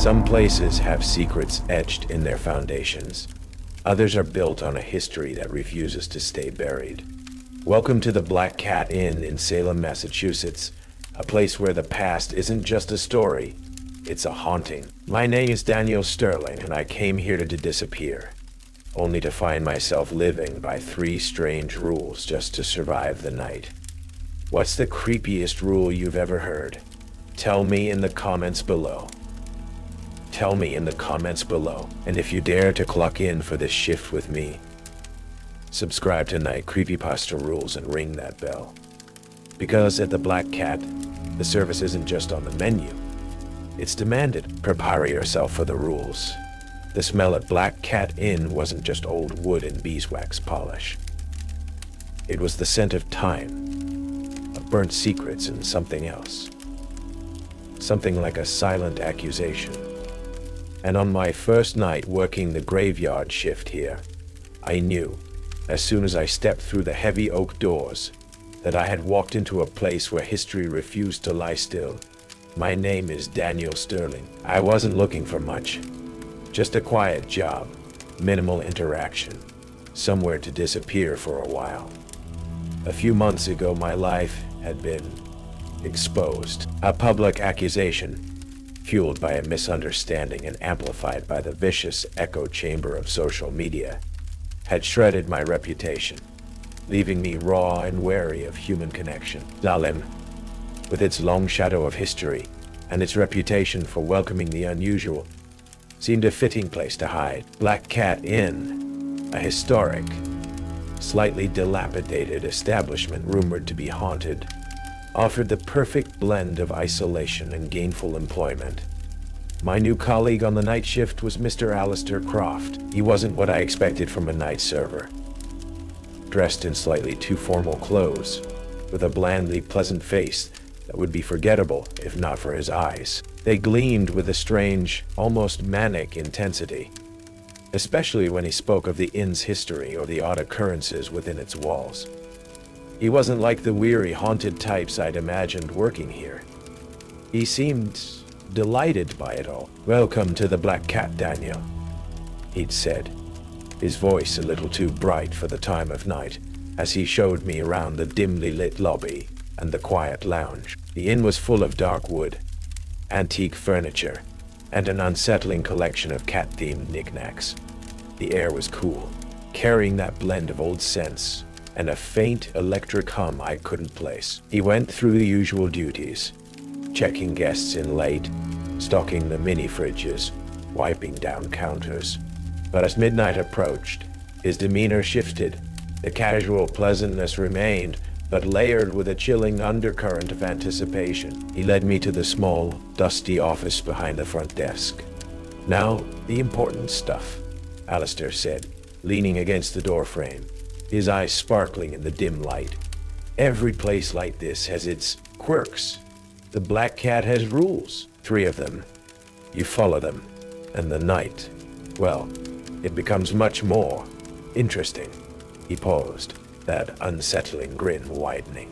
Some places have secrets etched in their foundations. Others are built on a history that refuses to stay buried. Welcome to the Black Cat Inn in Salem, Massachusetts, a place where the past isn't just a story, it's a haunting. My name is Daniel Sterling, and I came here to disappear, only to find myself living by 3 strange rules just to survive the night. What's the creepiest rule you've ever heard? Tell me in the comments below. Tell me in the comments below, and if you dare to clock in for this shift with me, subscribe to Night Creepypasta Rules and ring that bell. Because at the Black Cat, the service isn't just on the menu, it's demanded. Prepare yourself for the rules. The smell at Black Cat Inn wasn't just old wood and beeswax polish. It was the scent of time, of burnt secrets, and something else. Something like a silent accusation. And on my first night working the graveyard shift here, I knew, as soon as I stepped through the heavy oak doors, that I had walked into a place where history refused to lie still. My name is Daniel Sterling. I wasn't looking for much. Just a quiet job, minimal interaction, somewhere to disappear for a while. A few months ago, my life had been exposed. A public accusation, fueled by a misunderstanding and amplified by the vicious echo chamber of social media, had shredded my reputation, leaving me raw and wary of human connection. Salem, with its long shadow of history and its reputation for welcoming the unusual, seemed a fitting place to hide. Black Cat Inn, a historic, slightly dilapidated establishment rumored to be haunted, offered the perfect blend of isolation and gainful employment. My new colleague on the night shift was Mr. Alistair Croft. He wasn't what I expected from a night server. Dressed in slightly too formal clothes, with a blandly pleasant face that would be forgettable if not for his eyes. They gleamed with a strange, almost manic intensity, especially when he spoke of the inn's history or the odd occurrences within its walls. He wasn't like the weary, haunted types I'd imagined working here. He seemed delighted by it all. "Welcome to the Black Cat, Daniel," he'd said, his voice a little too bright for the time of night, as he showed me around the dimly lit lobby and the quiet lounge. The inn was full of dark wood, antique furniture, and an unsettling collection of cat-themed knickknacks. The air was cool, carrying that blend of old scents and a faint electric hum I couldn't place. He went through the usual duties, checking guests in late, stocking the mini fridges, wiping down counters. But as midnight approached, his demeanor shifted. The casual pleasantness remained, but layered with a chilling undercurrent of anticipation. He led me to the small, dusty office behind the front desk. "Now, the important stuff," Alistair said, leaning against the doorframe, his eyes sparkling in the dim light. "Every place like this has its quirks. The Black Cat has rules, 3 of them. You follow them, and the night, well, it becomes much more interesting." He paused, that unsettling grin widening.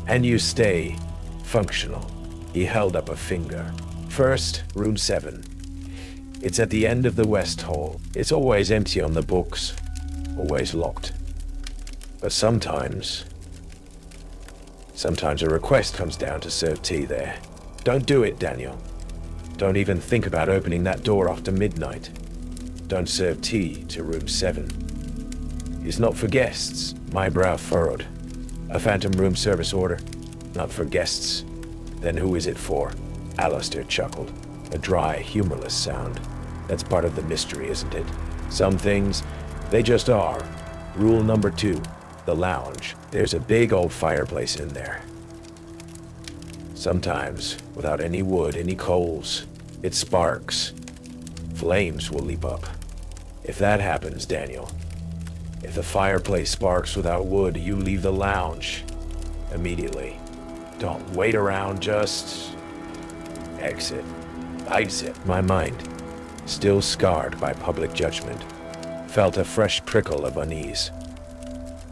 "And you stay functional." He held up a finger. "First, room 7. It's at the end of the west hall. It's always empty on the books, always locked. But sometimes a request comes down to serve tea there. Don't do it, Daniel. Don't even think about opening that door after midnight. Don't serve tea to room 7. It's not for guests." My brow furrowed. "A phantom room service order? Not for guests? Then who is it for?" Alistair chuckled, a dry, humorless sound. "That's part of the mystery, isn't it? Some things, they just are. Rule number 2, the lounge. There's a big old fireplace in there. Sometimes, without any wood, any coals, it sparks. Flames will leap up. If that happens, Daniel, if the fireplace sparks without wood, you leave the lounge immediately. Don't wait around, just exit. Exit." My mind, still scarred by public judgment, felt a fresh prickle of unease.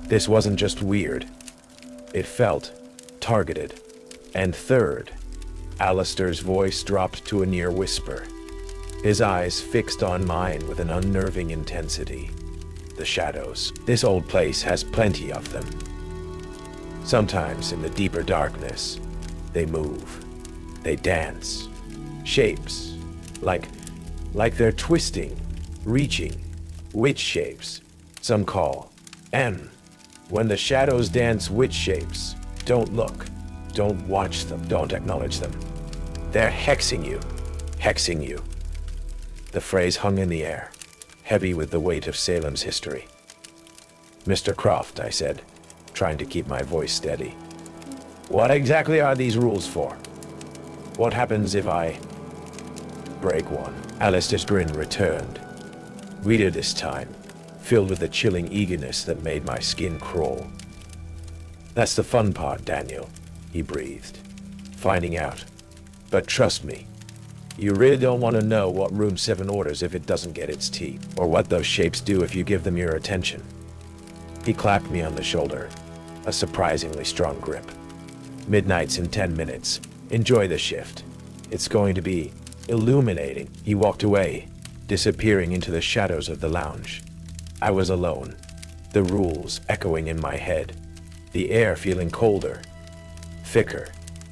This wasn't just weird. It felt targeted. And third, Alistair's voice dropped to a near whisper. his eyes fixed on mine with an unnerving intensity. The shadows. This old place has plenty of them. Sometimes in the deeper darkness, they move. They dance. Shapes. Like they're twisting, reaching. Witch shapes, some call. And when the shadows dance witch shapes, don't look. Don't watch them. Don't acknowledge them. They're hexing you. Hexing you. The phrase hung in the air, heavy with the weight of Salem's history. Mr. Croft, I said, trying to keep my voice steady. What exactly are these rules for? What happens if I break one? Alistair's grin returned. Weirder this time, filled with a chilling eagerness that made my skin crawl. That's the fun part, Daniel, he breathed, finding out. But trust me, you really don't want to know what Room 7 orders if it doesn't get its tea, or what those shapes do if you give them your attention. He clapped me on the shoulder, a surprisingly strong grip. Midnight's in 10 minutes. Enjoy the shift. It's going to be illuminating. He walked away, disappearing into the shadows of the lounge. I was alone, the rules echoing in my head, the air feeling colder, thicker.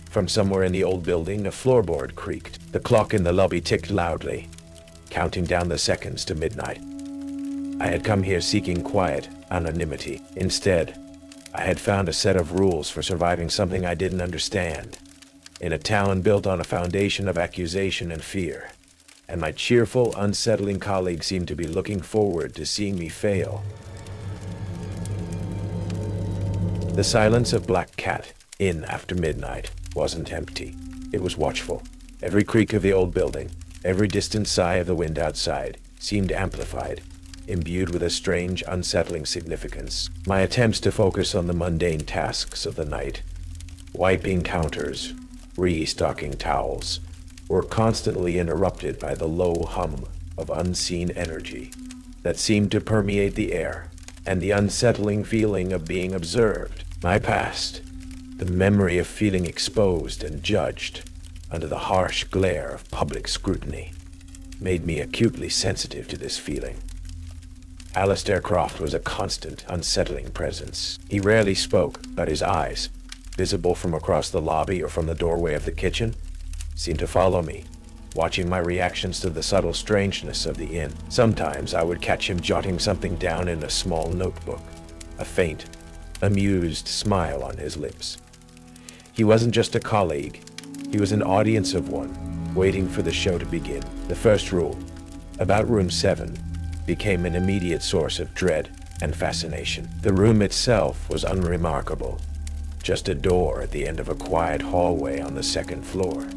From somewhere in the old building, a floorboard creaked. The clock in the lobby ticked loudly, counting down the seconds to midnight. I had come here seeking quiet, anonymity. Instead, I had found a set of rules for surviving something I didn't understand, in a town built on a foundation of accusation and fear. And my cheerful, unsettling colleagues seemed to be looking forward to seeing me fail. The silence of Black Cat Inn after midnight wasn't empty. It was watchful. Every creak of the old building, every distant sigh of the wind outside, seemed amplified, imbued with a strange, unsettling significance. My attempts to focus on the mundane tasks of the night, wiping counters, restocking towels, were constantly interrupted by the low hum of unseen energy that seemed to permeate the air, and the unsettling feeling of being observed. My past, the memory of feeling exposed and judged under the harsh glare of public scrutiny, made me acutely sensitive to this feeling. Alistair Croft was a constant, unsettling presence. He rarely spoke, but his eyes, visible from across the lobby or from the doorway of the kitchen, seemed to follow me, watching my reactions to the subtle strangeness of the inn. Sometimes I would catch him jotting something down in a small notebook, a faint, amused smile on his lips. He wasn't just a colleague, he was an audience of one, waiting for the show to begin. The first rule, about Room 7, became an immediate source of dread and fascination. The room itself was unremarkable, just a door at the end of a quiet hallway on the second floor,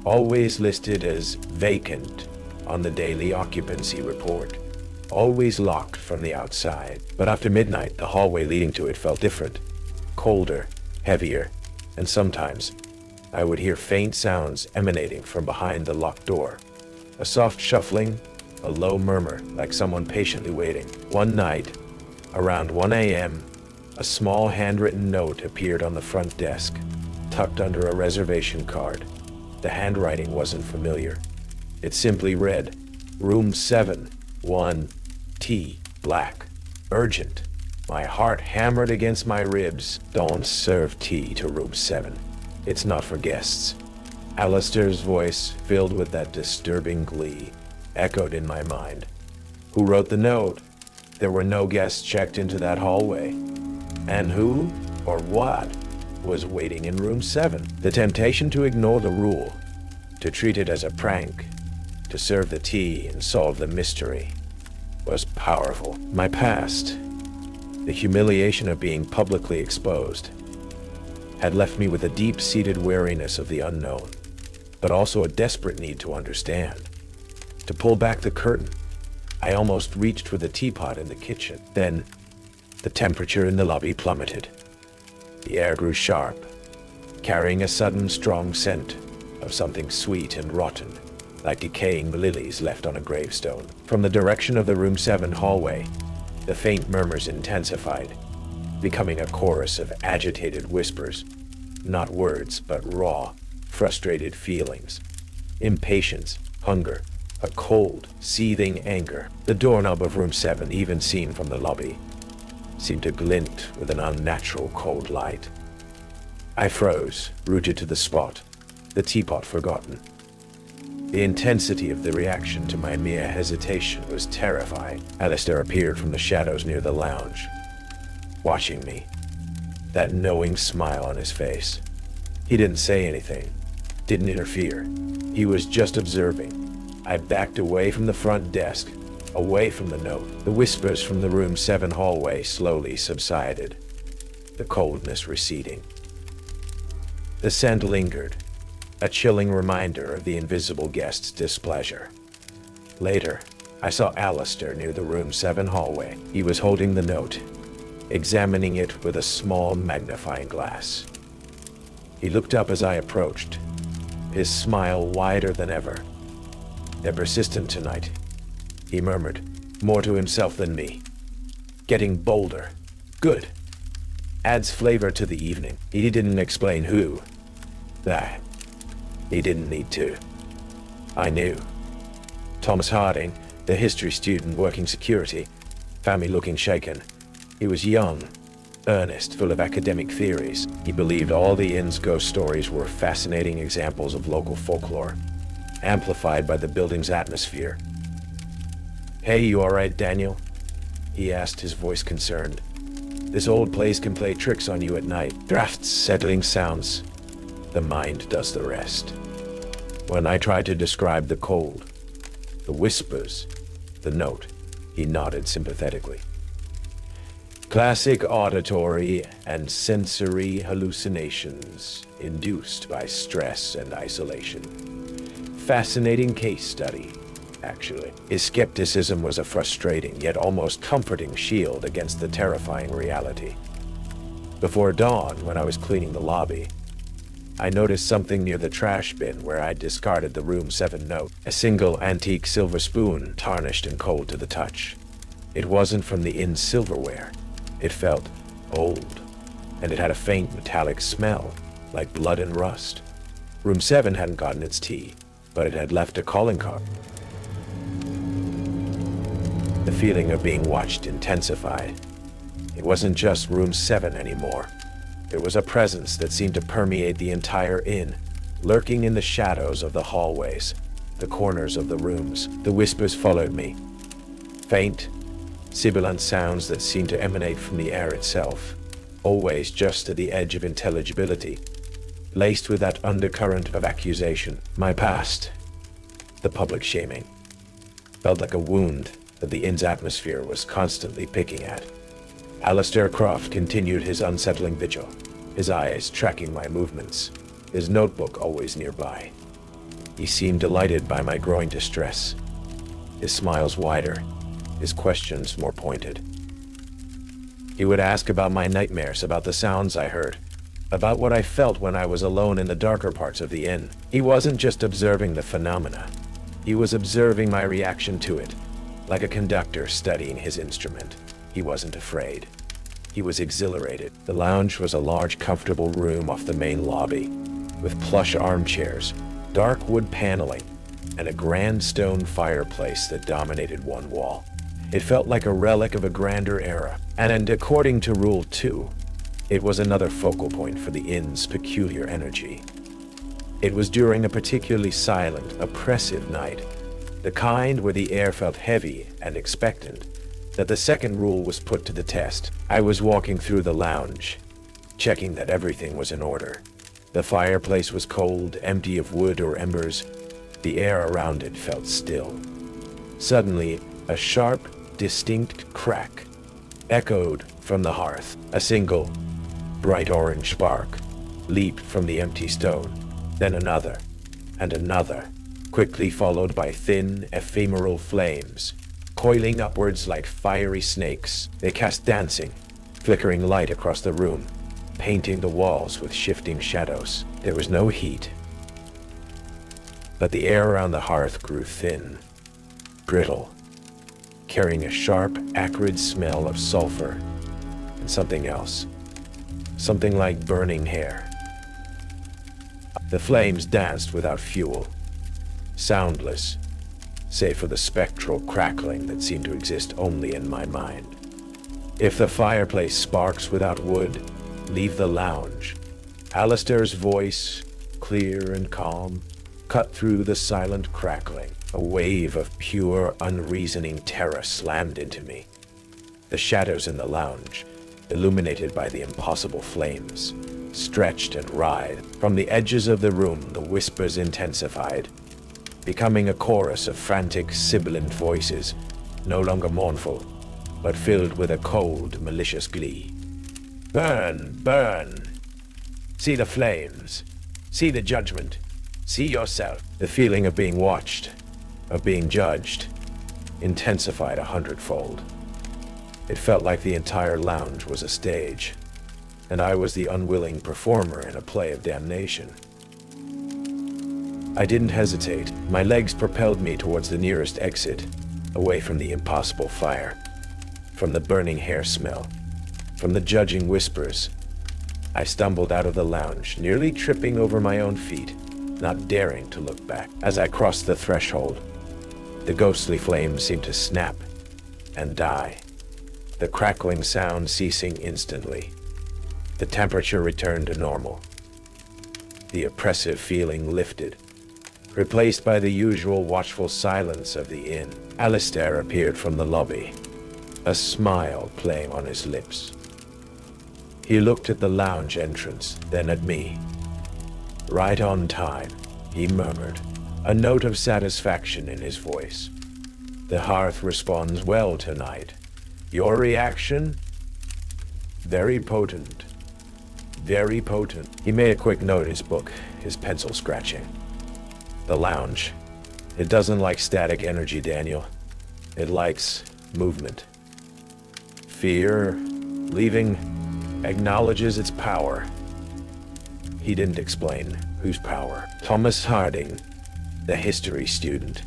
always listed as vacant on the daily occupancy report, always locked from the outside. But after midnight, the hallway leading to it felt different, colder, heavier, and sometimes I would hear faint sounds emanating from behind the locked door, a soft shuffling, a low murmur like someone patiently waiting. One night, around 1 a.m., a small handwritten note appeared on the front desk, tucked under a reservation card. The handwriting wasn't familiar. It simply read, Room 7, 1, T, black, urgent. My heart hammered against my ribs. Don't serve tea to Room 7. It's not for guests. Alistair's voice, filled with that disturbing glee, echoed in my mind. Who wrote the note? There were no guests checked into that hallway. And who, or what, was waiting in Room 7? The temptation to ignore the rule, to treat it as a prank, to serve the tea and solve the mystery, was powerful. My past, the humiliation of being publicly exposed, had left me with a deep-seated wariness of the unknown, but also a desperate need to understand. To pull back the curtain, I almost reached for the teapot in the kitchen. Then, the temperature in the lobby plummeted. The air grew sharp, carrying a sudden strong scent of something sweet and rotten, like decaying lilies left on a gravestone. From the direction of the Room 7 hallway, the faint murmurs intensified, becoming a chorus of agitated whispers, not words, but raw, frustrated feelings, impatience, hunger, a cold, seething anger. The doorknob of room 7, even seen from the lobby, seemed to glint with an unnatural cold light. I froze, rooted to the spot, the teapot forgotten. The intensity of the reaction to my mere hesitation was terrifying. Alistair appeared from the shadows near the lounge, watching me, that knowing smile on his face. He didn't say anything, didn't interfere. He was just observing. I backed away from the front desk, away from the note. The whispers from the room 7 hallway slowly subsided, the coldness receding. The scent lingered, a chilling reminder of the invisible guest's displeasure. Later, I saw Alistair near the room 7 hallway. He was holding the note, examining it with a small magnifying glass. He looked up as I approached, his smile wider than ever. "They're persistent tonight," he murmured, more to himself than me. "Getting bolder. Good. Adds flavor to the evening." He didn't explain who. That. He didn't need to. I knew. Thomas Harding, the history student working security, found me looking shaken. He was young, earnest, full of academic theories. He believed all the inn's ghost stories were fascinating examples of local folklore, amplified by the building's atmosphere. "Hey, you all right, Daniel?" he asked, his voice concerned. "This old place can play tricks on you at night. Drafts, settling sounds. The mind does the rest." When I tried to describe the cold, the whispers, the note, he nodded sympathetically. "Classic auditory and sensory hallucinations induced by stress and isolation. Fascinating case study, actually." His skepticism was a frustrating yet almost comforting shield against the terrifying reality. Before dawn, when I was cleaning the lobby, I noticed something near the trash bin where I'd discarded the room 7 note. A single antique silver spoon, tarnished and cold to the touch. It wasn't from the inn's silverware. It felt old, and it had a faint metallic smell, like blood and rust. Room 7 hadn't gotten its tea, but it had left a calling card. The feeling of being watched intensified. It wasn't just room 7 anymore. There was a presence that seemed to permeate the entire inn, lurking in the shadows of the hallways, the corners of the rooms. The whispers followed me. Faint, sibilant sounds that seemed to emanate from the air itself, always just to the edge of intelligibility, laced with that undercurrent of accusation. My past, the public shaming, felt like a wound that the inn's atmosphere was constantly picking at. Alistair Croft continued his unsettling vigil, his eyes tracking my movements, his notebook always nearby. He seemed delighted by my growing distress, his smiles wider, his questions more pointed. He would ask about my nightmares, about the sounds I heard, about what I felt when I was alone in the darker parts of the inn. He wasn't just observing the phenomena. He was observing my reaction to it, like a conductor studying his instrument. He wasn't afraid. He was exhilarated. The lounge was a large, comfortable room off the main lobby, with plush armchairs, dark wood paneling, and a grand stone fireplace that dominated one wall. It felt like a relic of a grander era, and according to Rule 2, it was another focal point for the inn's peculiar energy. It was during a particularly silent, oppressive night, the kind where the air felt heavy and expectant, that the second rule was put to the test. I was walking through the lounge, checking that everything was in order. The fireplace was cold, empty of wood or embers. The air around it felt still. Suddenly, a sharp, distinct crack echoed from the hearth. A single, bright orange spark leaped from the empty stone, then another, and another, quickly followed by thin, ephemeral flames, coiling upwards like fiery snakes. They cast dancing, flickering light across the room, painting the walls with shifting shadows. There was no heat, but the air around the hearth grew thin, brittle, carrying a sharp, acrid smell of sulfur and something else, something like burning hair. The flames danced without fuel, soundless, save for the spectral crackling that seemed to exist only in my mind. If the fireplace sparks without wood, leave the lounge. Alistair's voice, clear and calm, cut through the silent crackling. A wave of pure, unreasoning terror slammed into me. The shadows in the lounge, illuminated by the impossible flames, stretched and writhed. From the edges of the room, the whispers intensified, becoming a chorus of frantic, sibilant voices, no longer mournful, but filled with a cold, malicious glee. Burn, burn! See the flames. See the judgment. See yourself. The feeling of being watched, of being judged, intensified 100-fold. It felt like the entire lounge was a stage, and I was the unwilling performer in a play of damnation. I didn't hesitate. My legs propelled me towards the nearest exit, away from the impossible fire, from the burning hair smell, from the judging whispers. I stumbled out of the lounge, nearly tripping over my own feet, not daring to look back. As I crossed the threshold, the ghostly flames seemed to snap and die, the crackling sound ceasing instantly. The temperature returned to normal. The oppressive feeling lifted, replaced by the usual watchful silence of the inn. Alistair appeared from the lobby, a smile playing on his lips. He looked at the lounge entrance, then at me. Right on time, he murmured, a note of satisfaction in his voice. The hearth responds well tonight. Your reaction? Very potent. Very potent. He made a quick note in his book, his pencil scratching. The lounge. It doesn't like static energy, Daniel. It likes movement. Fear, leaving, acknowledges its power. He didn't explain whose power. Thomas Harding, the history student,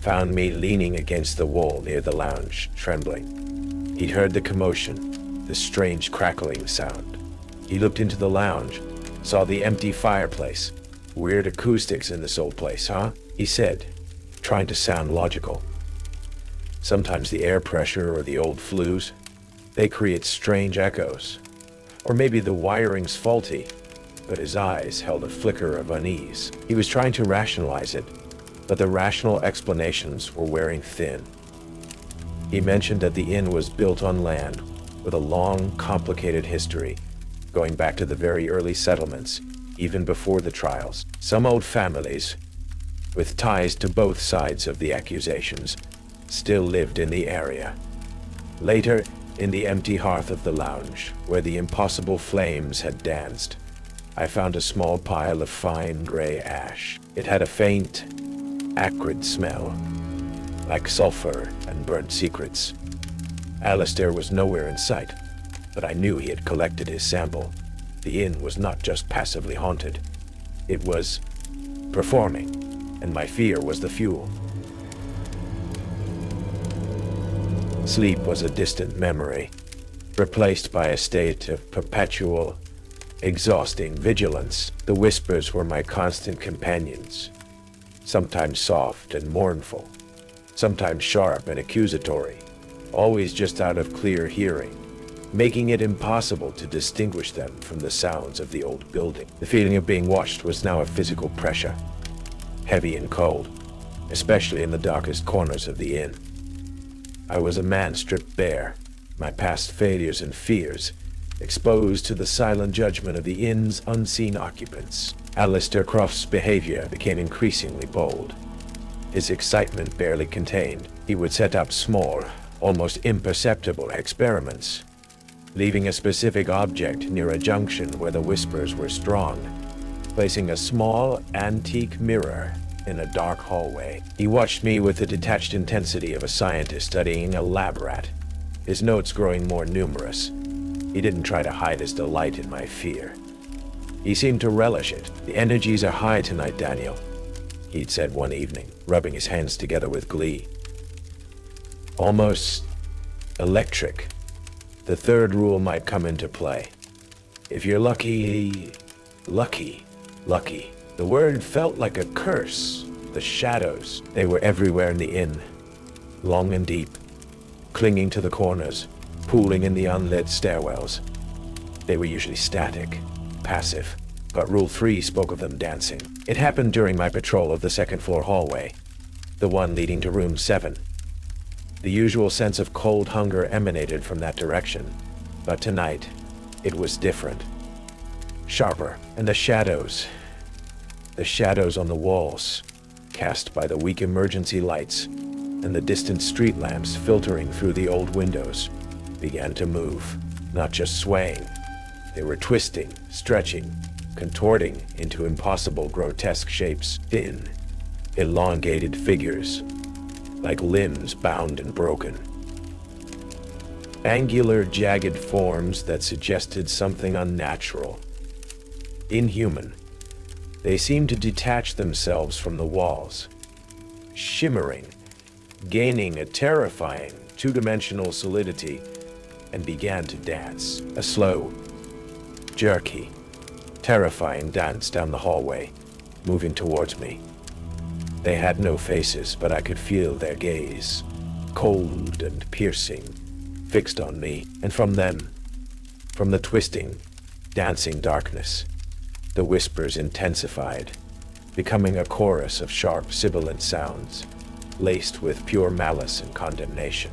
found me leaning against the wall near the lounge, trembling. He'd heard the commotion, the strange crackling sound. He looked into the lounge, saw the empty fireplace. Weird acoustics in this old place, huh? He said, trying to sound logical. Sometimes the air pressure or the old flues, they create strange echoes. Or maybe the wiring's faulty, but his eyes held a flicker of unease. He was trying to rationalize it, but the rational explanations were wearing thin. He mentioned that the inn was built on land with a long, complicated history, going back to the very early settlements, even before the trials. Some old families, with ties to both sides of the accusations, still lived in the area. Later, in the empty hearth of the lounge, where the impossible flames had danced, I found a small pile of fine gray ash. It had a faint, acrid smell, like sulfur and burnt secrets. Alistair was nowhere in sight, but I knew he had collected his sample. The inn was not just passively haunted. It was performing, and my fear was the fuel. Sleep was a distant memory, replaced by a state of perpetual, exhausting vigilance. The whispers were my constant companions, sometimes soft and mournful, sometimes sharp and accusatory, always just out of clear hearing, making it impossible to distinguish them from the sounds of the old building. The feeling of being watched was now a physical pressure, heavy and cold, especially in the darkest corners of the inn. I was a man stripped bare, my past failures and fears exposed to the silent judgment of the inn's unseen occupants. Alistair Croft's behavior became increasingly bold, his excitement barely contained. He would set up small, almost imperceptible experiments, leaving a specific object near a junction where the whispers were strong, placing a small, antique mirror in a dark hallway. He watched me with the detached intensity of a scientist studying a lab rat, his notes growing more numerous. He didn't try to hide his delight in my fear. He seemed to relish it. The energies are high tonight, Daniel, he'd said one evening, rubbing his hands together with glee. Almost electric. The third rule might come into play. If you're lucky. The word felt like a curse, The shadows, they were everywhere in the inn, long and deep, clinging to the corners, pooling in the unlit stairwells. They were usually static, passive, but Rule 3 spoke of them dancing. It happened during my patrol of the second-floor hallway, the one leading to Room 7. The usual sense of cold hunger emanated from that direction, but tonight, it was different. Sharper, and the shadows on the walls, cast by the weak emergency lights and the distant street lamps filtering through the old windows, began to move, not just swaying. They were twisting, stretching, contorting into impossible grotesque shapes, thin, elongated figures, like limbs bound and broken. Angular, jagged forms that suggested something unnatural, inhuman. They seemed to detach themselves from the walls, shimmering, gaining a terrifying two-dimensional solidity, and began to dance. A slow, jerky, terrifying dance down the hallway, moving towards me. They had no faces, but I could feel their gaze, cold and piercing, fixed on me. And from them, from the twisting, dancing darkness, the whispers intensified, becoming a chorus of sharp, sibilant sounds, laced with pure malice and condemnation.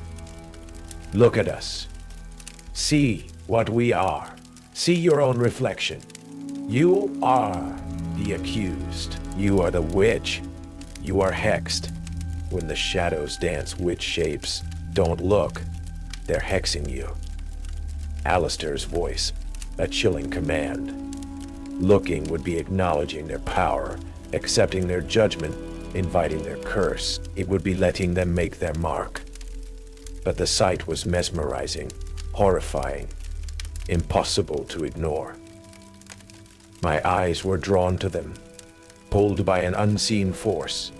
Look at us. See what we are. See your own reflection. You are the accused. You are the witch. You are hexed. When the shadows dance witch shapes, don't look. They're hexing you. Alistair's voice, a chilling command. Looking would be acknowledging their power, accepting their judgment, inviting their curse. It would be letting them make their mark. But the sight was mesmerizing, horrifying, impossible to ignore. My eyes were drawn to them, pulled by an unseen force.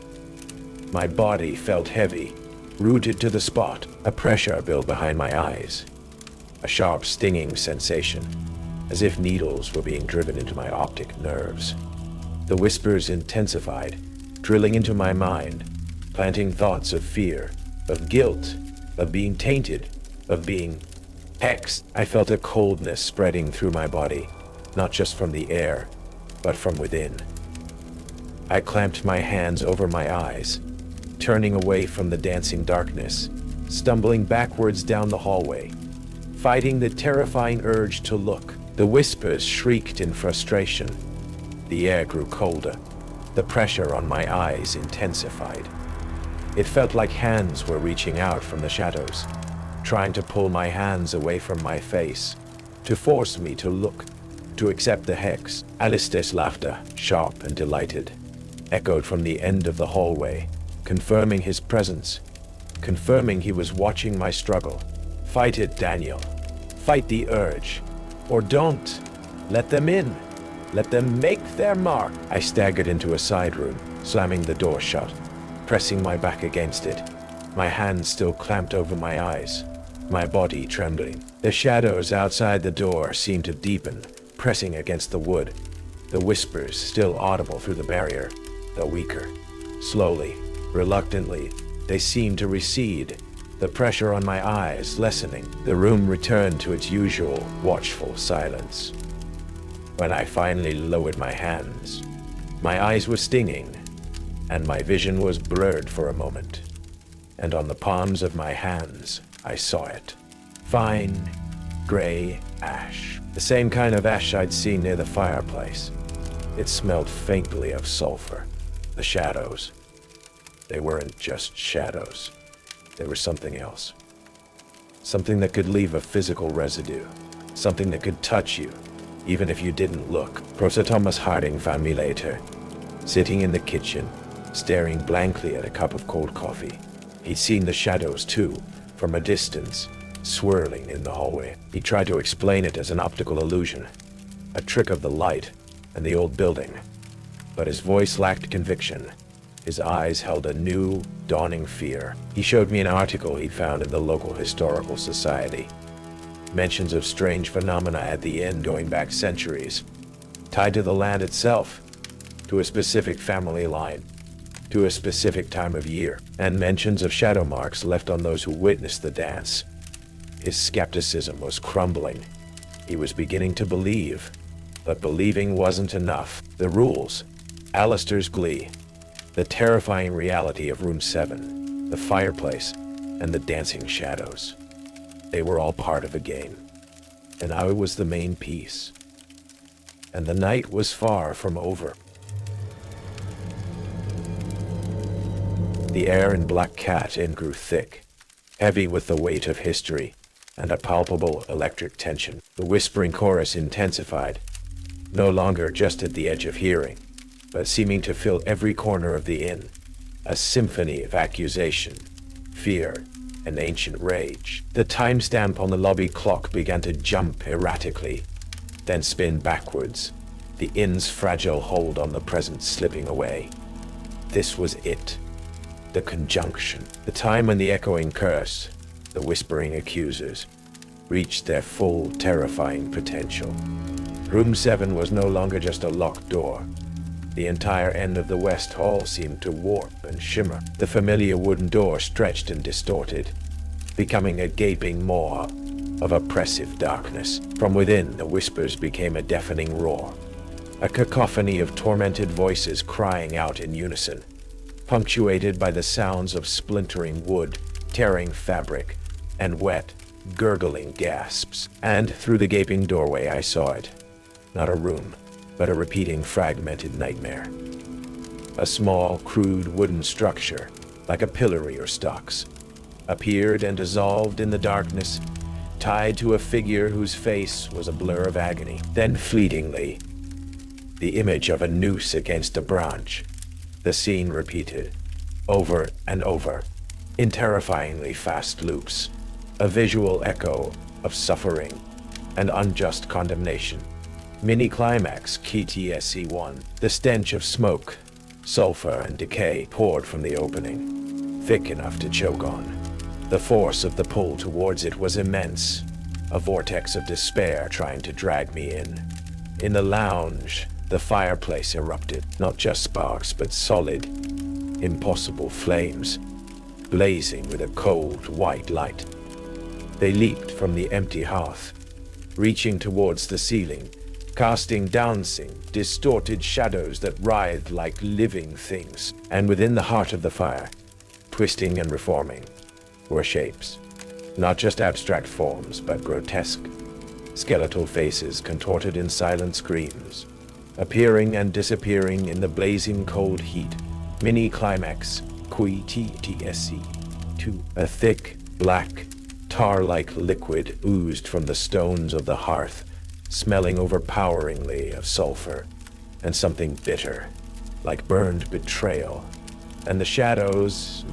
My body felt heavy, rooted to the spot. A pressure built behind my eyes, a sharp stinging sensation, as if needles were being driven into my optic nerves. The whispers intensified, drilling into my mind, planting thoughts of fear, of guilt, of being tainted, of being hexed. I felt a coldness spreading through my body, not just from the air, but from within. I clamped my hands over my eyes, turning away from the dancing darkness, stumbling backwards down the hallway, fighting the terrifying urge to look. The whispers shrieked in frustration. The air grew colder. The pressure on my eyes intensified. It felt like hands were reaching out from the shadows, trying to pull my hands away from my face, to force me to look, to accept the hex. Alistair's laughter, sharp and delighted, echoed from the end of the hallway, confirming his presence, confirming he was watching my struggle. Fight it, Daniel. Fight the urge. Or don't. Let them in. Let them make their mark. I staggered into a side room, slamming the door shut, pressing my back against it, my hands still clamped over my eyes, my body trembling. The shadows outside the door seemed to deepen, pressing against the wood, the whispers still audible through the barrier, though weaker. Slowly, reluctantly, they seemed to recede, the pressure on my eyes lessening. The room returned to its usual watchful silence. When I finally lowered my hands, my eyes were stinging, and my vision was blurred for a moment. And on the palms of my hands, I saw it. Fine, gray ash. The same kind of ash I'd seen near the fireplace. It smelled faintly of sulfur. The shadows. They weren't just shadows. They were something else. Something that could leave a physical residue. Something that could touch you, even if you didn't look. Professor Thomas Harding found me later, sitting in the kitchen, staring blankly at a cup of cold coffee. He'd seen the shadows too, from a distance, swirling in the hallway. He tried to explain it as an optical illusion, a trick of the light and the old building. But his voice lacked conviction. His eyes held a new, dawning fear. He showed me an article he'd found in the local historical society. Mentions of strange phenomena at the inn going back centuries, tied to the land itself, to a specific family line. to a specific time of year, and mentions of shadow marks left on those who witnessed the dance. His skepticism was crumbling. He was beginning to believe, but believing wasn't enough. The rules, Alistair's Glee, the terrifying reality of Room 7, the fireplace, and the dancing shadows. They were all part of a game, and I was the main piece. And the night was far from over. The air in Black Cat Inn grew thick, heavy with the weight of history and a palpable electric tension. The whispering chorus intensified, no longer just at the edge of hearing, but seeming to fill every corner of the inn, a symphony of accusation, fear, and ancient rage. The timestamp on the lobby clock began to jump erratically, then spin backwards, the inn's fragile hold on the present slipping away. This was it. The conjunction, the time when the echoing curse, the whispering accusers, reached their full, terrifying potential. Room 7 was no longer just a locked door. The entire end of the West Hall seemed to warp and shimmer. The familiar wooden door stretched and distorted, becoming a gaping maw of oppressive darkness. From within, the whispers became a deafening roar, a cacophony of tormented voices crying out in unison, punctuated by the sounds of splintering wood, tearing fabric, and wet, gurgling gasps. And through the gaping doorway I saw it. Not a room, but a repeating fragmented nightmare. A small, crude wooden structure, like a pillory or stocks, appeared and dissolved in the darkness, tied to a figure whose face was a blur of agony. Then fleetingly, the image of a noose against a branch. The scene repeated, over and over, in terrifyingly fast loops, a visual echo of suffering and unjust condemnation. Mini-climax KTSC1. The stench of smoke, sulfur, and decay poured from the opening, thick enough to choke on. The force of the pull towards it was immense, a vortex of despair trying to drag me in. In the lounge, the fireplace erupted, not just sparks, but solid, impossible flames, blazing with a cold, white light. They leaped from the empty hearth, reaching towards the ceiling, casting dancing, distorted shadows that writhed like living things. And within the heart of the fire, twisting and reforming, were shapes. Not just abstract forms, but grotesque, skeletal faces contorted in silent screams, appearing and disappearing in the blazing cold heat. Mini-climax KTSC2. A thick, black, tar-like liquid oozed from the stones of the hearth, smelling overpoweringly of sulfur and something bitter, like burned betrayal. And the shadows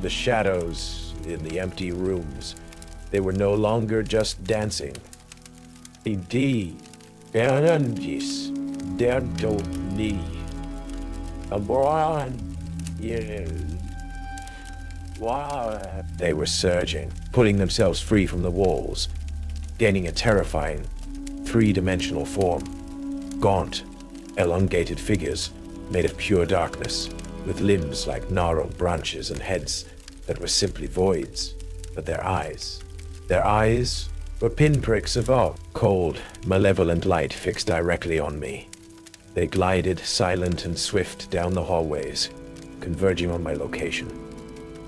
in the empty rooms, they were no longer just dancing. Indeed, they were surging, pulling themselves free from the walls, gaining a terrifying, three-dimensional form. Gaunt, elongated figures made of pure darkness, with limbs like gnarled branches and heads that were simply voids. But their eyes were pinpricks of awe. Cold, malevolent light fixed directly on me. They glided silent and swift down the hallways, converging on my location.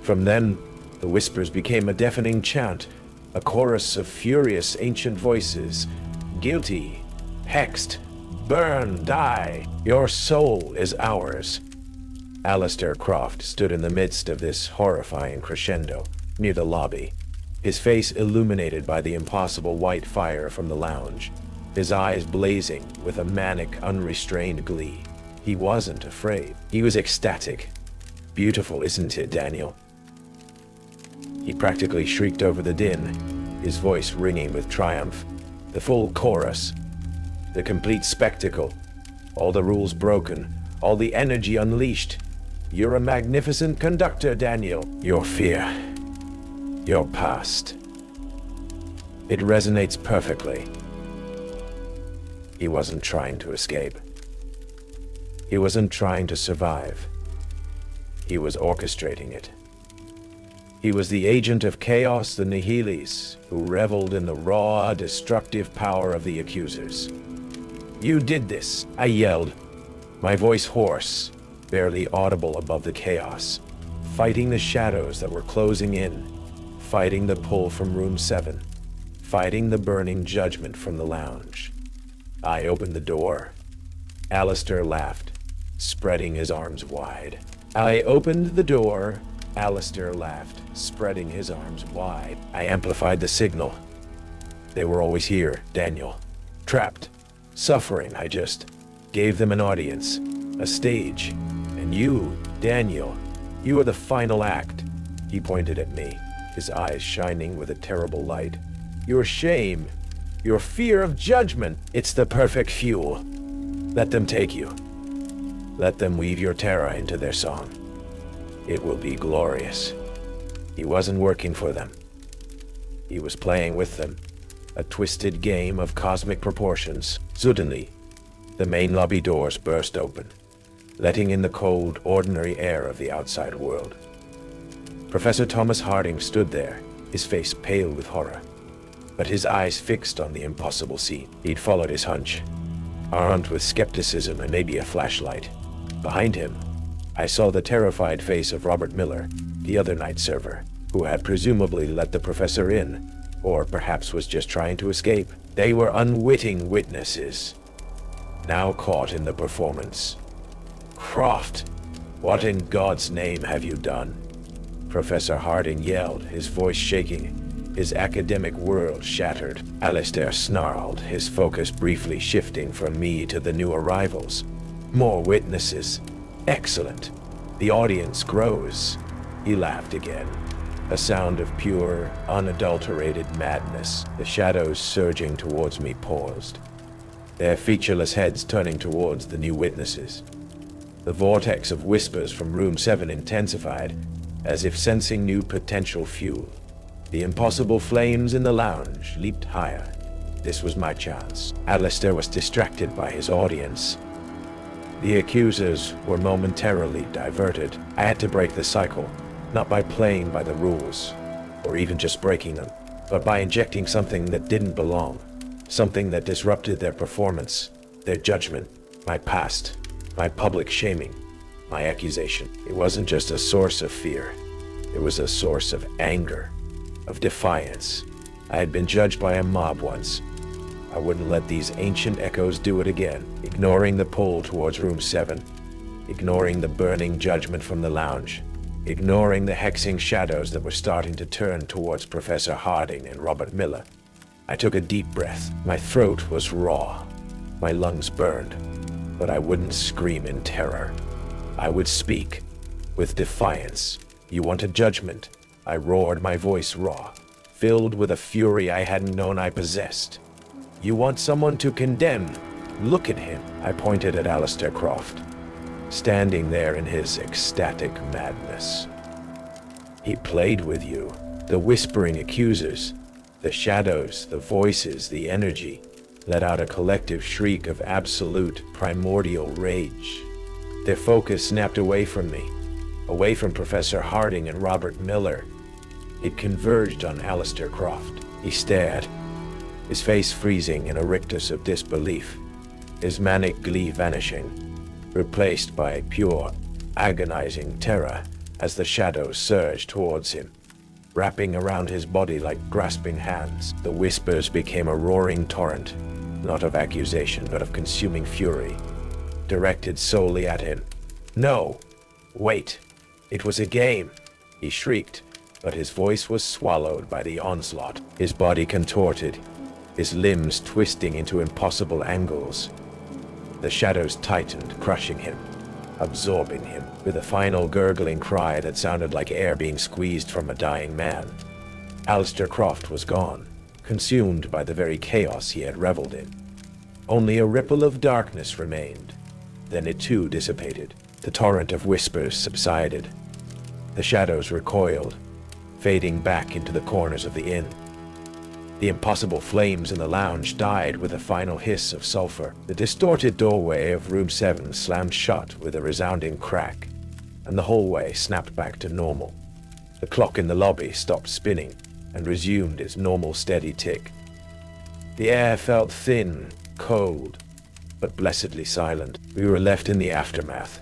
From then, the whispers became a deafening chant, a chorus of furious ancient voices. Guilty, hexed, burn, die, your soul is ours. Alistair Croft stood in the midst of this horrifying crescendo, near the lobby, his face illuminated by the impossible white fire from the lounge, his eyes blazing with a manic, unrestrained glee. He wasn't afraid. He was ecstatic. Beautiful, isn't it, Daniel? He practically shrieked over the din, his voice ringing with triumph. The full chorus, the complete spectacle, all the rules broken, all the energy unleashed. You're a magnificent conductor, Daniel. Your fear, your past. It resonates perfectly. He wasn't trying to escape. He wasn't trying to survive. He was orchestrating it. He was the agent of chaos, the Nihilis, who reveled in the raw, destructive power of the accusers. "You did this," I yelled, my voice hoarse, barely audible above the chaos, fighting the shadows that were closing in, fighting the pull from room 7, fighting the burning judgment from the lounge. I opened the door. Alistair laughed, spreading his arms wide. I opened the door. Alistair laughed, spreading his arms wide. I amplified the signal. They were always here, Daniel. Trapped, suffering. I just gave them an audience, a stage. And you, Daniel, you are the final act. He pointed at me, his eyes shining with a terrible light. Your shame, your fear of judgment, it's the perfect fuel. Let them take you. Let them weave your terror into their song. It will be glorious. He wasn't working for them. He was playing with them. A twisted game of cosmic proportions. Suddenly, the main lobby doors burst open, letting in the cold, ordinary air of the outside world. Professor Thomas Harding stood there, his face pale with horror, but his eyes fixed on the impossible scene. He'd followed his hunch, armed with skepticism and maybe a flashlight. Behind him, I saw the terrified face of Robert Miller, the other night server, who had presumably let the professor in, or perhaps was just trying to escape. They were unwitting witnesses, now caught in the performance. "Croft, what in God's name have you done?" Professor Harding yelled, his voice shaking, his academic world shattered. Alistair snarled, his focus briefly shifting from me to the new arrivals. More witnesses. Excellent. The audience grows. He laughed again, a sound of pure, unadulterated madness. The shadows surging towards me paused, their featureless heads turning towards the new witnesses. The vortex of whispers from room 7 intensified, as if sensing new potential fuel. The impossible flames in the lounge leaped higher. This was my chance. Alistair was distracted by his audience. The accusers were momentarily diverted. I had to break the cycle, not by playing by the rules, or even just breaking them, but by injecting something that didn't belong, something that disrupted their performance, their judgment, my past, my public shaming, my accusation. It wasn't just a source of fear. It was a source of anger, of defiance. I had been judged by a mob once. I wouldn't let these ancient echoes do it again, ignoring the pull towards room 7, ignoring the burning judgment from the lounge, ignoring the hexing shadows that were starting to turn towards Professor Harding and Robert Miller. I took a deep breath. My throat was raw. My lungs burned. But I wouldn't scream in terror. I would speak with defiance. "You want a judgment?" I roared, my voice raw, filled with a fury I hadn't known I possessed. "You want someone to condemn? Look at him." I pointed at Alistair Croft, standing there in his ecstatic madness. He played with you, the Whispering Accusers, the shadows, the voices, the energy, let out a collective shriek of absolute, primordial rage. Their focus snapped away from me, away from Professor Harding and Robert Miller. It converged on Alistair Croft. He stared, his face freezing in a rictus of disbelief, his manic glee vanishing, replaced by pure, agonizing terror as the shadows surged towards him, wrapping around his body like grasping hands. The whispers became a roaring torrent, not of accusation but of consuming fury, directed solely at him. "No! Wait! It was a game!" he shrieked, but his voice was swallowed by the onslaught. His body contorted, his limbs twisting into impossible angles. The shadows tightened, crushing him, absorbing him, with a final gurgling cry that sounded like air being squeezed from a dying man. Alistair Croft was gone, consumed by the very chaos he had reveled in. Only a ripple of darkness remained. Then it too dissipated. The torrent of whispers subsided. The shadows recoiled, fading back into the corners of the inn. The impossible flames in the lounge died with a final hiss of sulfur. The distorted doorway of room 7 slammed shut with a resounding crack. and the hallway snapped back to normal. The clock in the lobby stopped spinning and resumed its normal steady tick. The air felt thin, cold, but blessedly silent. We were left in the aftermath.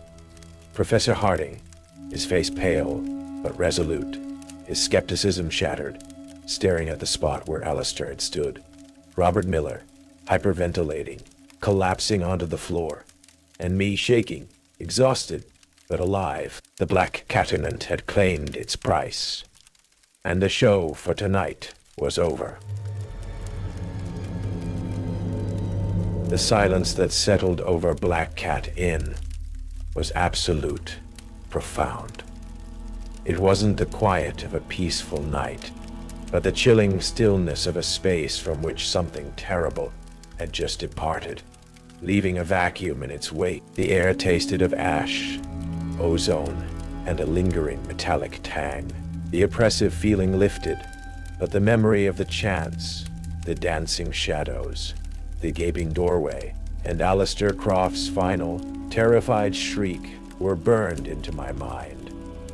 Professor Harding, his face pale but resolute, his skepticism shattered, staring at the spot where Alistair had stood. Robert Miller, hyperventilating, collapsing onto the floor, and me shaking, exhausted but alive. The Black Catinant had claimed its price, and the show for tonight was over. The silence that settled over Black Cat Inn was absolute, profound. It wasn't the quiet of a peaceful night, but the chilling stillness of a space from which something terrible had just departed, leaving a vacuum in its wake. The air tasted of ash, ozone, and a lingering metallic tang. The oppressive feeling lifted, but the memory of the chants, the dancing shadows, the gaping doorway, and Alistair Croft's final, terrified shriek were burned into my mind.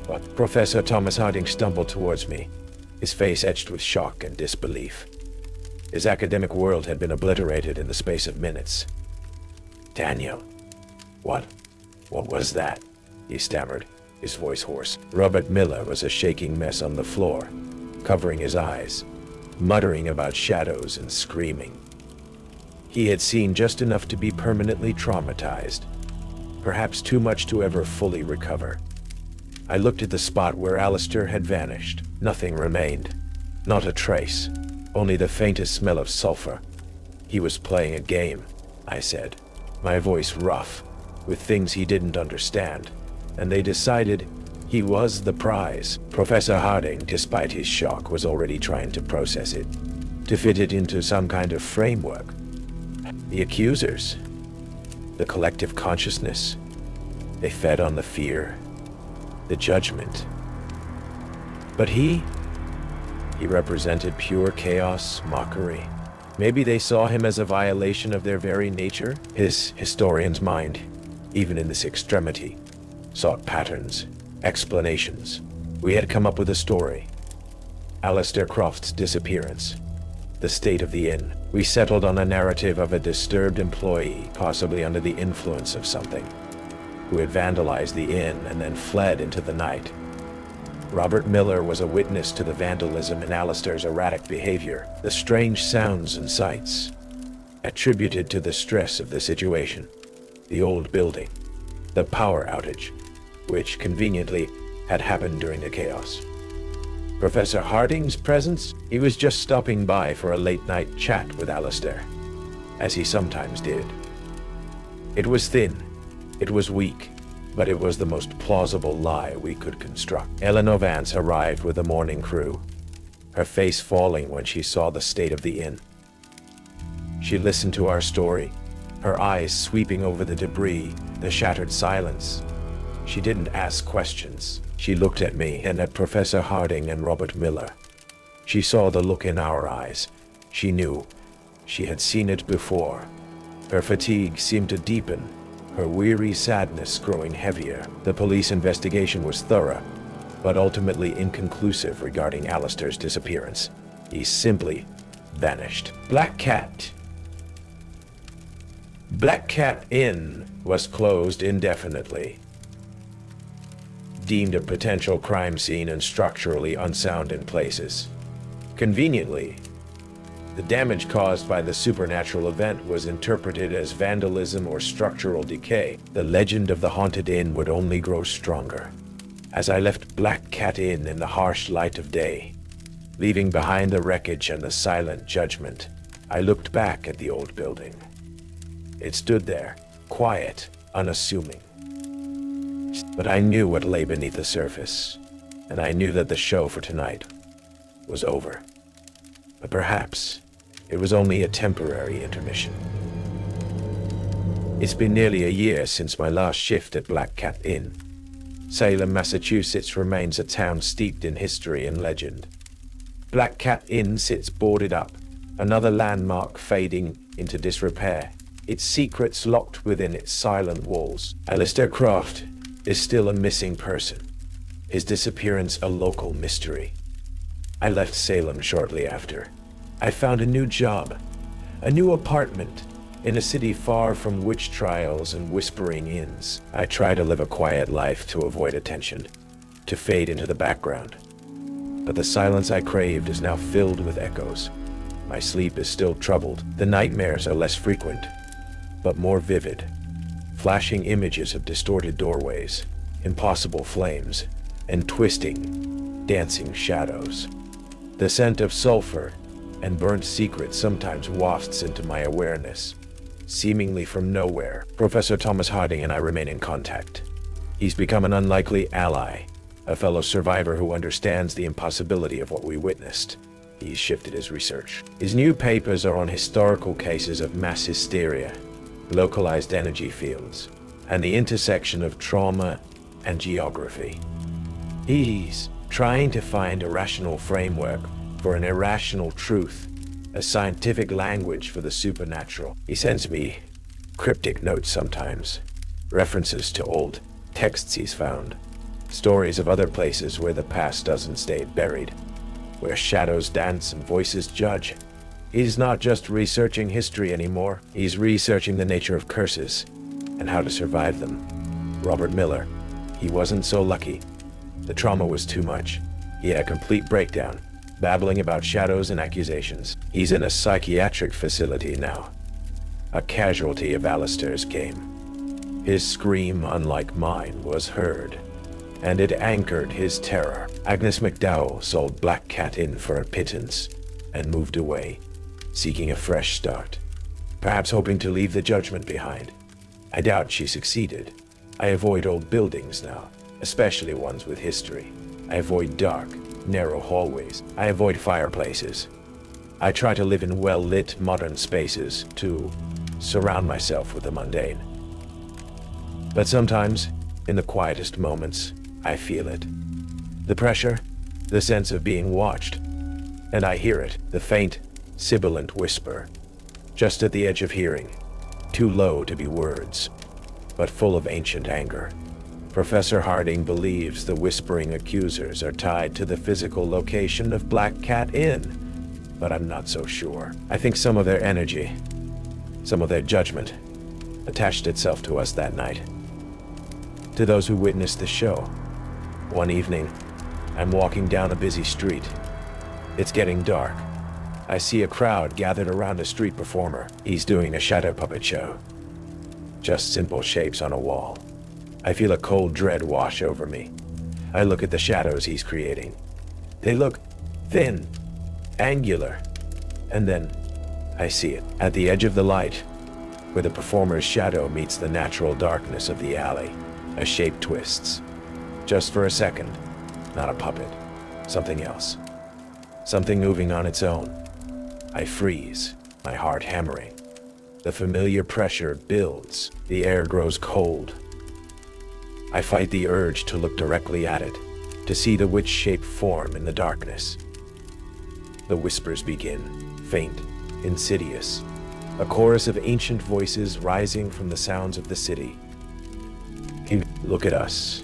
But Professor Thomas Harding stumbled towards me, his face etched with shock and disbelief. His academic world had been obliterated in the space of minutes. "Daniel, what was that?" he stammered, his voice hoarse. Robert Miller was a shaking mess on the floor, covering his eyes, muttering about shadows and screaming. He had seen just enough to be permanently traumatized, perhaps too much to ever fully recover. I looked at the spot where Alistair had vanished. Nothing remained. Not a trace. Only the faintest smell of sulfur. "He was playing a game," I said, my voice rough, with things he didn't understand, and they decided he was the prize. Professor Harding, despite his shock, was already trying to process it, to fit it into some kind of framework. The accusers, the collective consciousness, they fed on the fear, the judgment. But he represented pure chaos, mockery. Maybe they saw him as a violation of their very nature. His historian's mind, even in this extremity, sought patterns, explanations. We had come up with a story. Alistair Croft's disappearance, the state of the inn. We settled on a narrative of a disturbed employee, possibly under the influence of something, who had vandalized the inn and then fled into the night. Robert Miller was a witness to the vandalism and Alistair's erratic behavior, the strange sounds and sights, attributed to the stress of the situation, the old building, the power outage, which conveniently had happened during the chaos. Professor Harding's presence? He was just stopping by for a late-night chat with Alistair, as he sometimes did. It was thin, it was weak, but it was the most plausible lie we could construct. Eleanor Vance arrived with the morning crew, her face falling when she saw the state of the inn. She listened to our story, her eyes sweeping over the debris, the shattered silence. She didn't ask questions. She looked at me and at Professor Harding and Robert Miller. She saw the look in our eyes. She knew. She had seen it before. Her fatigue seemed to deepen, her weary sadness growing heavier. The police investigation was thorough, but ultimately inconclusive regarding Alistair's disappearance. He simply vanished. Black Cat Inn was closed indefinitely, deemed a potential crime scene and structurally unsound in places. Conveniently, the damage caused by the supernatural event was interpreted as vandalism or structural decay. The legend of the haunted inn would only grow stronger. As I left Black Cat Inn in the harsh light of day, leaving behind the wreckage and the silent judgment, I looked back at the old building. It stood there, quiet, unassuming. But I knew what lay beneath the surface, and I knew that the show for tonight was over. But perhaps it was only a temporary intermission. It's been nearly a year since my last shift at Black Cat Inn. Salem, Massachusetts remains a town steeped in history and legend. Black Cat Inn sits boarded up, another landmark fading into disrepair, its secrets locked within its silent walls. Alistair Croft, is still a missing person, his disappearance a local mystery. I left Salem shortly after. I found a new job, a new apartment, in a city far from witch trials and whispering inns. I try to live a quiet life to avoid attention, to fade into the background. But the silence I craved is now filled with echoes. My sleep is still troubled. The nightmares are less frequent, but more vivid. Flashing images of distorted doorways, impossible flames, and twisting, dancing shadows. The scent of sulfur and burnt secrets sometimes wafts into my awareness, seemingly from nowhere. Professor Thomas Harding and I remain in contact. He's become an unlikely ally, a fellow survivor who understands the impossibility of what we witnessed. He's shifted his research. His new papers are on historical cases of mass hysteria, localized energy fields, and the intersection of trauma and geography. He's trying to find a rational framework for an irrational truth, a scientific language for the supernatural. He sends me cryptic notes sometimes, references to old texts he's found, stories of other places where the past doesn't stay buried, where shadows dance and voices judge. He's not just researching history anymore, he's researching the nature of curses and how to survive them. Robert Miller, he wasn't so lucky. The trauma was too much. He had a complete breakdown, babbling about shadows and accusations. He's in a psychiatric facility now, a casualty of Alistair's game. His scream, unlike mine, was heard, and it anchored his terror. Agnes McDowell sold Black Cat in for a pittance and moved away, seeking a fresh start, perhaps hoping to leave the Judgement behind. I doubt she succeeded. I avoid old buildings now, especially ones with history. I avoid dark, narrow hallways. I avoid fireplaces. I try to live in well-lit modern spaces to surround myself with the mundane. But sometimes, in the quietest moments, I feel it. The pressure, the sense of being watched. And I hear it, the faint, sibilant whisper, just at the edge of hearing, too low to be words, but full of ancient anger. Professor Harding believes the Whispering Accusers are tied to the physical location of Black Cat Inn, but I'm not so sure. I think some of their energy, some of their judgment, attached itself to us that night. To those who witnessed the show, one evening, I'm walking down a busy street. It's getting dark. I see a crowd gathered around a street performer. He's doing a shadow puppet show. Just simple shapes on a wall. I feel a cold dread wash over me. I look at the shadows he's creating. They look thin, angular, and then I see it. At the edge of the light, where the performer's shadow meets the natural darkness of the alley, a shape twists. Just for a second, not a puppet, something else. Something moving on its own. I freeze, my heart hammering. The familiar pressure builds, the air grows cold. I fight the urge to look directly at it, to see the witch shape form in the darkness. The whispers begin, faint, insidious, a chorus of ancient voices rising from the sounds of the city. Look at us.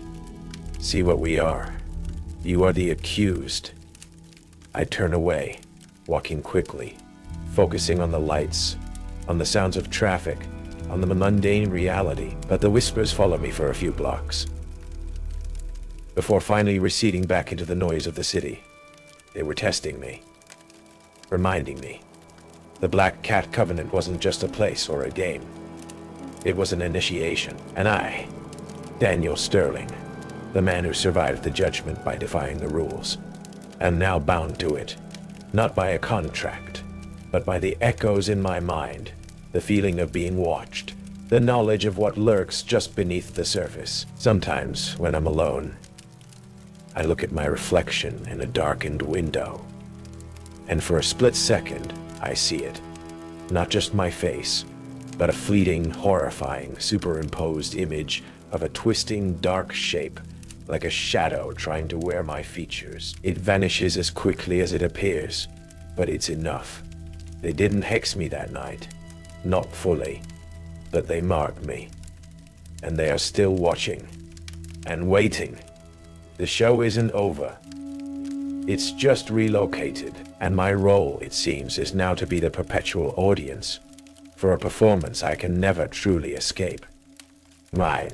See what we are. You are the accused. I turn away, walking quickly, focusing on the lights, on the sounds of traffic, on the mundane reality, but the whispers follow me for a few blocks, before finally receding back into the noise of the city. They were testing me, reminding me. The Black Cat Covenant wasn't just a place or a game. It was an initiation, and I, Daniel Sterling, the man who survived the Judgement by defying the rules, am now bound to it, not by a contract, but by the echoes in my mind, the feeling of being watched, the knowledge of what lurks just beneath the surface. Sometimes, when I'm alone, I look at my reflection in a darkened window, and for a split second, I see it. Not just my face, but a fleeting, horrifying, superimposed image of a twisting, dark shape, like a shadow trying to wear my features. It vanishes as quickly as it appears, but it's enough. They didn't hex me that night. Not fully, but they marked me. And they are still watching, and waiting. The show isn't over. It's just relocated, and my role, it seems, is now to be the perpetual audience for a performance I can never truly escape. My